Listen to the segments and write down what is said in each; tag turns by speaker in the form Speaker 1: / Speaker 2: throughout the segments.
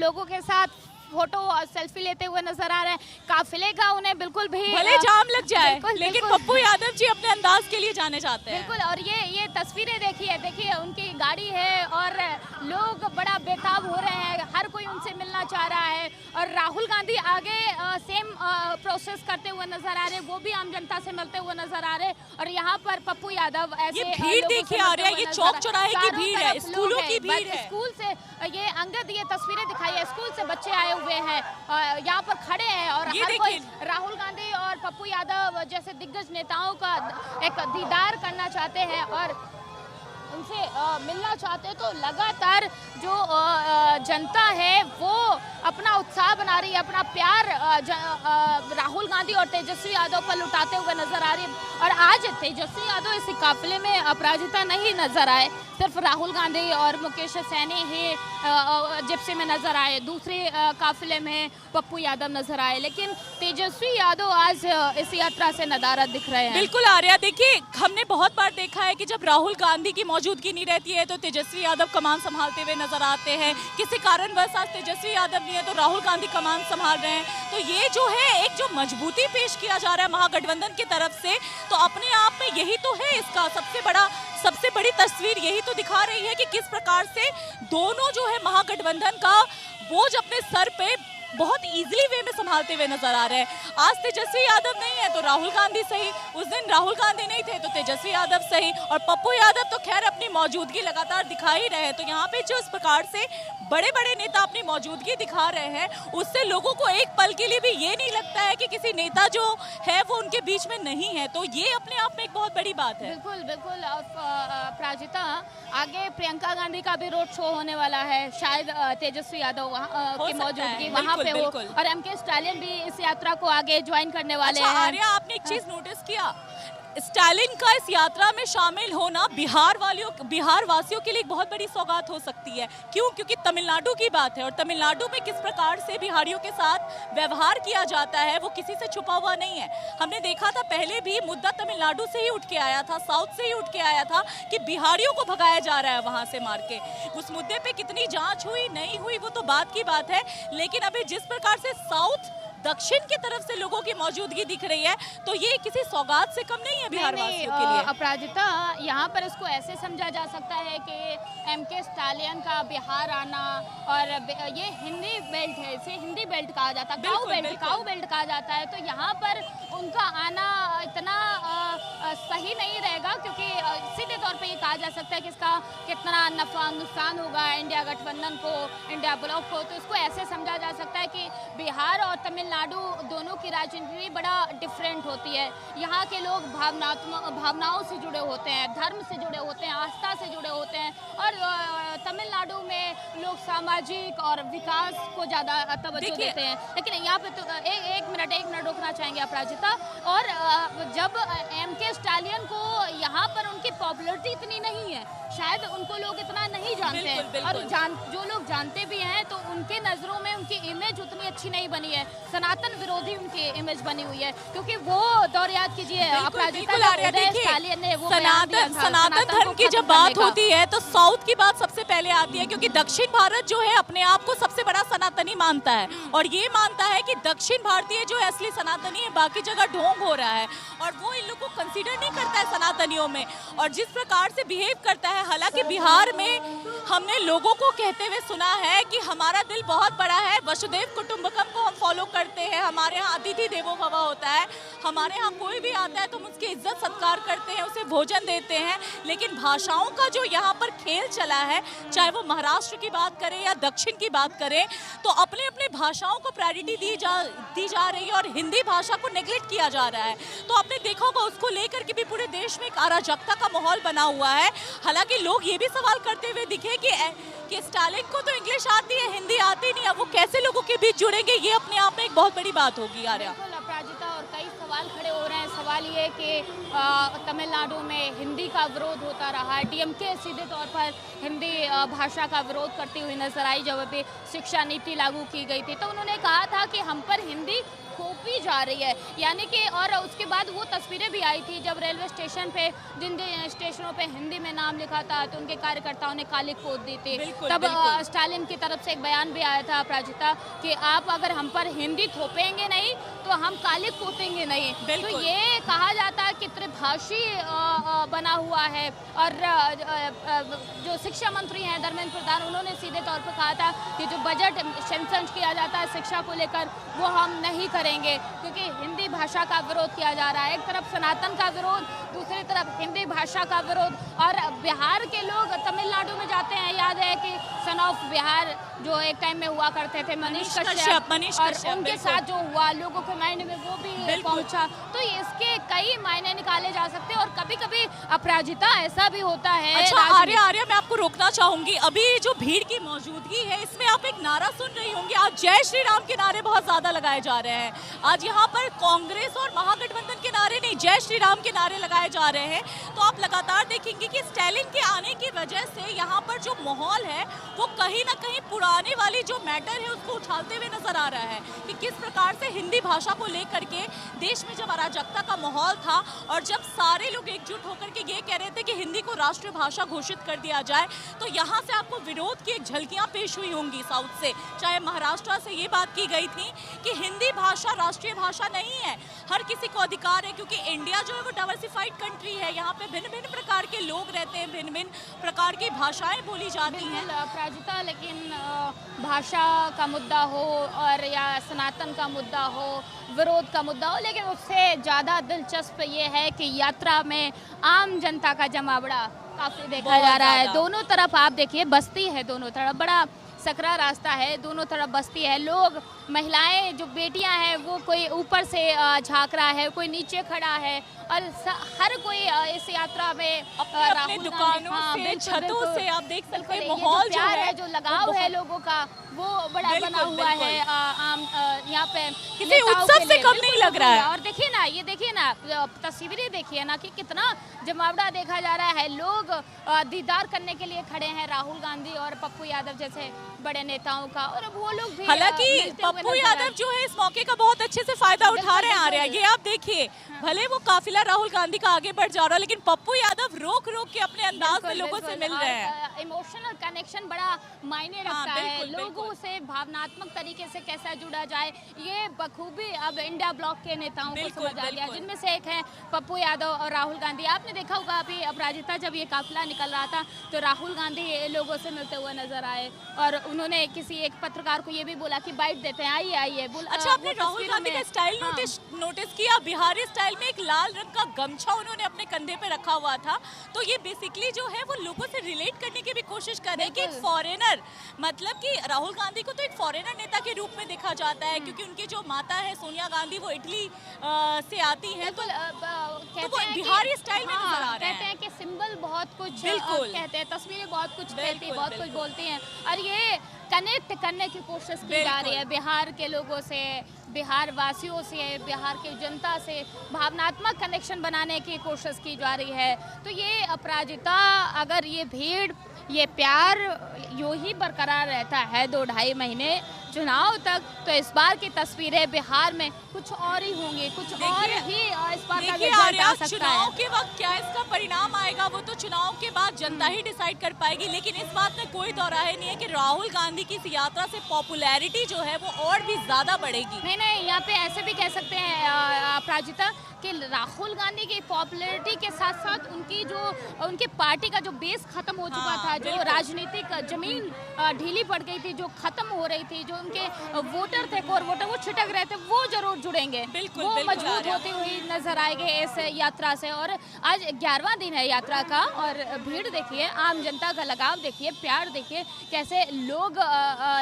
Speaker 1: लोगों के साथ फोटो और सेल्फी लेते हुए नजर आ रहे हैं। काफिले का उन्हें बिल्कुल भी
Speaker 2: भले जाम लग जाए, लेकिन
Speaker 1: बिल्कुल।
Speaker 2: पप्पू यादव जी अपने अंदाज के लिए जाने जाते हैं।
Speaker 1: बिल्कुल, और ये तस्वीरें देखिए उनकी गाड़ी है और लोग बड़ा बेताब हो रहे हैं, हर कोई उनसे मिलना चाह रहा है। और राहुल गांधी आगे सेम प्रोसेस करते हुए नजर आ रहे हैं, वो भी आम जनता से मिलते हुए नजर आ रहे हैं। और यहाँ पर पप्पू यादव ऐसे
Speaker 2: ये भीड़ देखिए आ रहा है, ये चौक चौराहे की भीड़ है, स्कूलों की भीड़ है।
Speaker 1: स्कूल से ये अंगद ये तस्वीरें दिखाई है, स्कूल से बच्चे आए हुए हैं, यहाँ पर खड़े हैं और हर कोई राहुल गांधी और पप्पू यादव जैसे दिग्गज नेताओं का एक दीदार करना चाहते हैं और उनसे मिलना चाहते हैं। तो लगातार जो जनता है वो अपना उत्साह बना रही है, अपना प्यार राहुल गांधी और तेजस्वी यादव पर लुटाते हुए नजर आ रही है। और आज तेजस्वी यादव इस काफिले में अपराजिता नहीं नजर आए, सिर्फ राहुल गांधी और मुकेश सैनी ही जिप्सी में नजर आए, दूसरे काफिले में पप्पू यादव नजर आए, लेकिन तेजस्वी यादव आज इस यात्रा से नदारद दिख रहे हैं।
Speaker 2: बिल्कुल आर्या, देखिए हमने बहुत बार देखा है कि जब राहुल गांधी की मौजूदगी नहीं रहती है तो तेजस्वी यादव कमान संभालते हुए नजर आते हैं। किसी कारणवश आज तेजस्वी यादव नहीं है तो राहुल गांधी कमान संभाल रहे हैं। तो ये जो है एक जो मजबूती पेश किया जा रहा है महागठबंधन की तरफ से, तो अपने आप में यही तो है इसका सबसे बड़ी तस्वीर यही तो दिखा रही है कि किस प्रकार से दोनों जो है महागठबंधन का बोझ अपने सर पे बहुत इजीली वे में संभालते हुए नजर आ रहे हैं। आज तेजस्वी यादव नहीं है तो राहुल गांधी सही, उस दिन राहुल गांधी नहीं थे तो तेजस्वी यादव सही, और पप्पू यादव तो खैर अपनी मौजूदगी लगातार दिखा ही रहे हैं। तो यहाँ पे जो इस प्रकार से बड़े बड़े नेता अपनी मौजूदगी दिखा रहे हैं, उससे लोगों को एक पल के लिए भी ये नहीं लगता है कि किसी नेता जो है वो उनके बीच में नहीं है। तो ये अपने आप में एक बहुत बड़ी बात है।
Speaker 1: बिल्कुल बिल्कुल। प्राजिता, आगे प्रियंका गांधी का भी रोड शो होने वाला है, शायद तेजस्वी यादव की मौजूदगी वहाँ पे हो, और एमके स्टालिन भी इस यात्रा को आगे ज्वाइन करने वाले हैं।
Speaker 2: आर्या, आपने एक चीज नोटिस किया, स्टालिन का इस यात्रा में शामिल होना बिहार वासियों के लिए एक बहुत बड़ी सौगात हो सकती है। क्यों? क्योंकि तमिलनाडु की बात है और तमिलनाडु में किस प्रकार से बिहारियों के साथ व्यवहार किया जाता है वो किसी से छुपा हुआ नहीं है। हमने देखा था पहले भी मुद्दा तमिलनाडु से ही उठ के आया था, साउथ से ही उठ के आया था कि बिहारियों को भगाया जा रहा है वहां से मार के। उस मुद्दे पे कितनी जांच हुई नहीं हुई वो तो बात की बात है, लेकिन अभी जिस प्रकार से साउथ दक्षिण की तरफ से लोगों की मौजूदगी दिख रही है तो ये किसी सौगात से कम नहीं है बिहार वासियों के लिए।
Speaker 1: अपराजिता, यहाँ पर इसको ऐसे समझा जा सकता है कि एमके स्टालियन का बिहार आना, और ये हिंदी बेल्ट है, इसे हिंदी बेल्ट कहा जाता है, काऊ बेल्ट कहा जाता है। तो यहाँ पर उनका आना इतना सही नहीं रहेगा, क्योंकि सीधे तौर पे ये कहा जा सकता है कि इसका कितना नफा नुकसान होगा इंडिया गठबंधन को, इंडिया ब्लॉक को। तो इसको ऐसे समझा जा सकता है कि बिहार और तमिलनाडु दोनों की राजनीति बड़ा डिफरेंट होती है। यहाँ के लोग भावनाओं से जुड़े होते हैं, धर्म से जुड़े होते हैं, आस्था से जुड़े होते हैं, और तमिलनाडु में लोग सामाजिक और विकास को ज़्यादा तवज्जो देते हैं। लेकिन यहाँ पे तो एक मिनट रोकना चाहेंगे अपराजिता। और जब एमके स्टालिन को यहाँ पर उनकी पॉपुलरिटी इतनी नहीं है, शायद उनको लोग इतना नहीं जानते हैं, और जो लोग जानते भी हैं तो उनके नज़रों में उनकी इमेज उतनी अच्छी नहीं बनी है, सनातन विरोधी उनकी इमेज बनी हुई है। क्योंकि वो दौर याद कीजिए अपराजिता,
Speaker 2: सनातन धर्म की जब बात होती है तो साउथ की बात सबसे पहले आती है, क्योंकि दक्षिण भारत जो है अपने आप को सबसे बड़ा सनातनी मानता है और ये मानता है कि दक्षिण भारतीय जो है असली सनातनी है, बाकी जगह ढोंग हो रहा है, और वो इन लोगों को कंसीडर नहीं करता है सनातनियों में। और जिस प्रकार से बिहेव करता है, हालांकि बिहार में हमने लोगों को कहते हुए सुना है कि हमारा दिल बहुत बड़ा है, वसुदेव कुटुंबकम को हम फॉलो करते हैं, हमारे यहाँ अतिथि देवो भव होता है, हमारे यहाँ कोई भी आता है तो हम उसकी इज्जत सत्कार करते हैं, उसे भोजन देते हैं। लेकिन भाषाओं का जो यहाँ पर खेल चला है, चाहे वो महाराष्ट्र की बात करें या दक्षिण की बात करें, तो अपने अपने भाषाओं को प्रायोरिटी दी जा रही है और हिंदी भाषा को नेग्लेक्ट किया जा रहा है। तो आपने देखा होगा उसको लेकर के भी पूरे देश में एक अराजकता का माहौल बना हुआ है। हालांकि लोग ये भी सवाल करते हुए दिखे कि स्टालिन को तो इंग्लिश आती है, हिंदी आती नहीं है, वो कैसे लोगों के बीच जुड़ेंगे, ये अपने आप में एक बहुत बड़ी बात होगी। आर्या,
Speaker 1: अपराजिता, और कई सवाल सवाल खड़े हो रहे हैं। सवाल ये कि तमिलनाडु में हिंदी का विरोध होता रहा। डीएमके सीधे तौर पर हिंदी भाषा का विरोध करती हुई नजर आई जब अभी शिक्षा नीति लागू की गई थी। तो उन्होंने कहा था कि हम पर हिंदी थोपी जा रही है, यानी कि और उसके बाद वो तस्वीरें भी आई थी जब रेलवे स्टेशन पे जिन स्टेशनों पे हिंदी में नाम लिखा था तो उनके कार्यकर्ताओं ने काली पोत दी थी। तब स्टालिन की तरफ से एक बयान भी आया था अपराजिता कि आप अगर हम पर हिंदी थोपेंगे नहीं तो हम काली पोतेंगे नहीं। तो ये कहा जाता है कि त्रिभाषी बना हुआ है। और जो शिक्षा मंत्री हैं धर्मेंद्र प्रधान, उन्होंने सीधे तौर पर कहा था कि जो बजट सेंक्शन किया जाता है शिक्षा को लेकर वो हम नहीं करेंगे, क्योंकि हिंदी भाषा का विरोध किया जा रहा है। एक तरफ सनातन का विरोध, दूसरी तरफ हिंदी भाषा का विरोध। और बिहार के लोग तमिलनाडु में जाते हैं, याद है कि सन ऑफ बिहार जो एक टाइम में हुआ करते थे मनीष कश्यप, और उनके साथ जो हुआ लोगों के मायने में वो भी पहुंचा। तो इसके कई मायने निकाले जा सकते हैं और कभी कभी अपराजिता ऐसा भी होता है।
Speaker 2: अच्छा आर्या मैं आपको रोकना चाहूंगी, अभी जो भीड़ की मौजूदगी है इसमें आप एक नारा सुन रही होंगी। आज जय श्री राम के नारे बहुत ज्यादा लगाए जा रहे हैं। आज यहाँ पर कांग्रेस और महागठबंधन के नारे नहीं, जय श्री राम के नारे लगाए जा रहे हैं। तो आप लगातार देखेंगे कि स्टालिन के आने की वजह से यहाँ पर जो माहौल है वो कहीं ना कहीं पुराने वाली जो मैटर है उसको उछालते हुए नजर आ रहा है कि किस प्रकार से हिंदी भाषा को लेकर के देश में जब अराजकता का माहौल था और जब सारे लोग एकजुट होकर के ये कह रहे थे कि हिंदी को राष्ट्रीय भाषा घोषित कर दिया जाए, तो यहाँ से आपको विरोध की एक झलकियां पेश हुई होंगी साउथ से। चाहे महाराष्ट्र से ये बात की गई थी कि हिंदी भाषा राष्ट्रीय भाषा नहीं है, हर किसी को अधिकार है, क्योंकि इंडिया जो है वो डाइवर्सिफाइड कंट्री है, यहाँ पे भिन्न भिन्न प्रकार के लोग रहते हैं, भिन्न भिन्न प्रकार की भाषाएं बोली जाती हैं।
Speaker 1: अपराजिता, लेकिन भाषा का मुद्दा हो और या सनातन का मुद्दा हो, विरोध का मुद्दा हो, लेकिन उससे ज़्यादा दिलचस्प ये है कि यात्रा में आम जनता का जमावड़ा काफ़ी देखा जा रहा है। दोनों तरफ आप देखिए बस्ती है, दोनों तरफ बड़ा सकरा रास्ता है, दोनों तरफ बस्ती है। लोग, महिलाएं, जो बेटियां हैं वो कोई ऊपर से झांक रहा है, कोई नीचे खड़ा है और हर कोई इस यात्रा में
Speaker 2: अपने दुकानों से, छतों से आप देख सकते हैं माहौल जो है,
Speaker 1: जो लगाव है लोगों का वो बड़ा बना हुआ है। आम यहाँ पे
Speaker 2: किसी उत्सव से कम नहीं लग रहा है।
Speaker 1: और देखिए ना, ये देखिए ना, तस्वीरें देखिए ना कि कितना जमावड़ा देखा जा रहा है। लोग दीदार करने के लिए खड़े हैं राहुल गांधी और पप्पू यादव जैसे बड़े नेताओं का, और वो लोग भी
Speaker 2: हालांकि पप्पू यादव जो है इस मौके का बहुत अच्छे से फायदा उठा रहे हैं। आ रहा है ये आप देखिए, भले वो काफिला राहुल गांधी का आगे बढ़ जा रहा है, लेकिन पप्पू यादव रोक रोक के अपने अंदाज में लोगों से मिल रहे हैं।
Speaker 1: इमोशनल कनेक्शन बड़ा मायने रखता है, लोगों से भावनात्मक तरीके से कैसा जुड़ा जाए, ये बखूबी अब इंडिया ब्लॉक के नेताओं को समझ आ गया, जिनमें से एक है पप्पू यादव और राहुल गांधी। आपने देखा होगा अभी अपराजिता जब ये काफिला निकल रहा था तो राहुल गांधी लोगों से मिलते हुए नजर आए और उन्होंने किसी एक पत्रकार को ये भी बोला कि बाइट देते हैं, आइए आइए।
Speaker 2: अच्छा, आपने राहुल गांधी का स्टाइल नोटिस किया? बिहारी स्टाइल में एक लाल रंग का गमछा उन्होंने अपने कंधे पे रखा हुआ था। तो ये बेसिकली जो है वो लोगों से रिलेट करने की भी कोशिश कर रहे हैं कि एक फॉरेनर, मतलब कि राहुल गांधी को तो एक फॉरेनर नेता के रूप में देखा जाता है, क्योंकि उनकी जो माता है सोनिया गांधी वो इटली से आती है, तो वो बिहारी स्टाइल में नजर आ रहे हैं।
Speaker 1: कहते हैं कि सिंबल बहुत कुछ कहते हैं, तस्वीरें बहुत कुछ कहती है, बहुत कुछ बोलती हैं, और ये कनेक्ट करने की कोशिश की जा रही है बिहार के लोगों से, बिहार वासियों से, बिहार की जनता से भावनात्मक कनेक्शन बनाने की कोशिश की जा रही है। तो ये अपराजिता, अगर ये भीड़, ये प्यार यूं ही बरकरार रहता है 2-2.5 महीने चुनाव तक, तो इस बार की तस्वीरें बिहार में कुछ और ही होंगी, कुछ और ही इस बार का रिजल्ट आ सकता है।
Speaker 2: चुनाव के वक्त क्या इसका परिणाम आएगा वो तो चुनाव के बाद जनता ही डिसाइड कर पाएगी, लेकिन इस बात में कोई दौराहे नहीं है कि राहुल गांधी की इस यात्रा से पॉपुलैरिटी जो है वो और भी ज्यादा बढ़ेगी।
Speaker 1: नहीं, यहाँ पे ऐसे भी कह सकते हैं अपराजिता कि राहुल गांधी की पॉपुलैरिटी के साथ साथ उनकी पार्टी का जो बेस खत्म हो चुका था, जो राजनीतिक जमीन ढीली पड़ गई थी, जो खत्म हो रही थी, जो उनके वोटर थे, कोर वोटर, वो छिटक रहे थे, वो जरूर जुड़ेंगे, वो मजबूत होती हुई नजर आएंगे इस यात्रा से। और आज 11वां दिन है यात्रा का, और भीड़ देखिए, आम जनता का लगाव देखिए, प्यार देखिए, कैसे लोग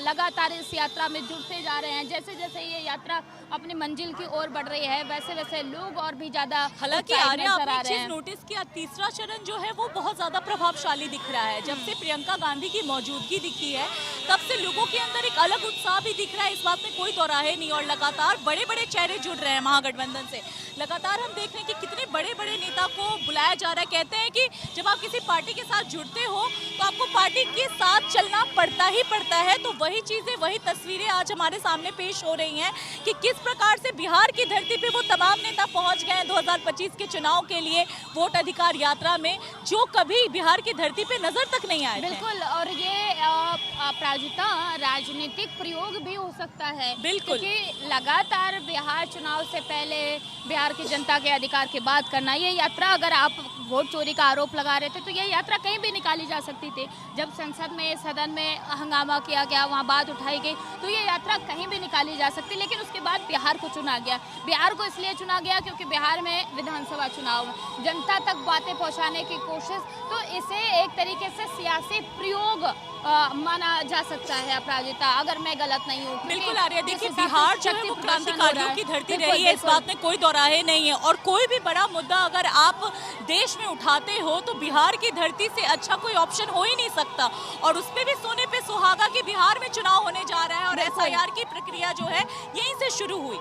Speaker 1: लगातार इस यात्रा में जुड़ते जा रहे हैं। जैसे जैसे ये यात्रा अपनी मंजिल की ओर बढ़ रही है, वैसे वैसे लोग और भी ज्यादा
Speaker 2: हालांकि आपने एक चीज नोटिस किया, तीसरा चरण जो है वो बहुत ज्यादा प्रभावशाली दिख रहा है। जब से प्रियंका गांधी की मौजूदगी दिखी है तब उससे लोगों के अंदर एक अलग उत्साह भी दिख रहा है, इस बात में कोई दोराहे नहीं। और लगातार बड़े बड़े चेहरे जुड़ रहे हैं महागठबंधन से। लगातार हम देख रहे हैं कि कितने बड़े बड़े नेता को बुलाया जा रहा है। कहते हैं कि जब आप किसी पार्टी के साथ जुड़ते हो तो आपको पार्टी के साथ चलना पड़ता ही पड़ता है। तो वही चीजें, वही तस्वीरें आज हमारे सामने पेश हो रही हैं कि किस प्रकार से बिहार की धरती पे वो तमाम नेता पहुंच गए हैं 2025 के चुनाव के लिए वोट अधिकार यात्रा में, जो कभी बिहार की धरती पे नजर तक नहीं आए थे।
Speaker 1: बिल्कुल, और ये प्राजिता राजनीतिक प्रयोग भी हो सकता है।
Speaker 2: बिल्कुल,
Speaker 1: क्योंकि लगातार बिहार चुनाव से पहले बिहार की जनता के अधिकार की बात करना, ये यात्रा, अगर आप वोट चोरी का आरोप लगा रहे थे तो ये यात्रा कहीं भी निकाली जा सकती थी। जब संसद में, सदन में हंगामा किया गया, वहाँ बात उठाई गई, तो ये यात्रा कहीं भी निकाली जा सकती। लेकिन उसके बाद बिहार को चुना गया। बिहार को इसलिए चुना गया क्योंकि बिहार में विधानसभा चुनाव, जनता तक बातें पहुँचाने की कोशिश, तो इसे एक तरीके से सियासी प्रयोग माना जा सकता है। अपराजिता, अगर मैं गलत नहीं हूँ।
Speaker 2: बिल्कुल आर्या, देखिए बिहार जो है वो क्रांतिकारियों की धरती रही है, इस बात में कोई दोराहे नहीं है। और कोई भी बड़ा मुद्दा अगर आप देश में उठाते हो तो बिहार की धरती से अच्छा कोई ऑप्शन हो ही नहीं सकता। और उसमें भी सोने पे सुहागा कि बिहार में चुनाव होने जा रहा है और SIR की प्रक्रिया जो है यहीं से शुरू हुई।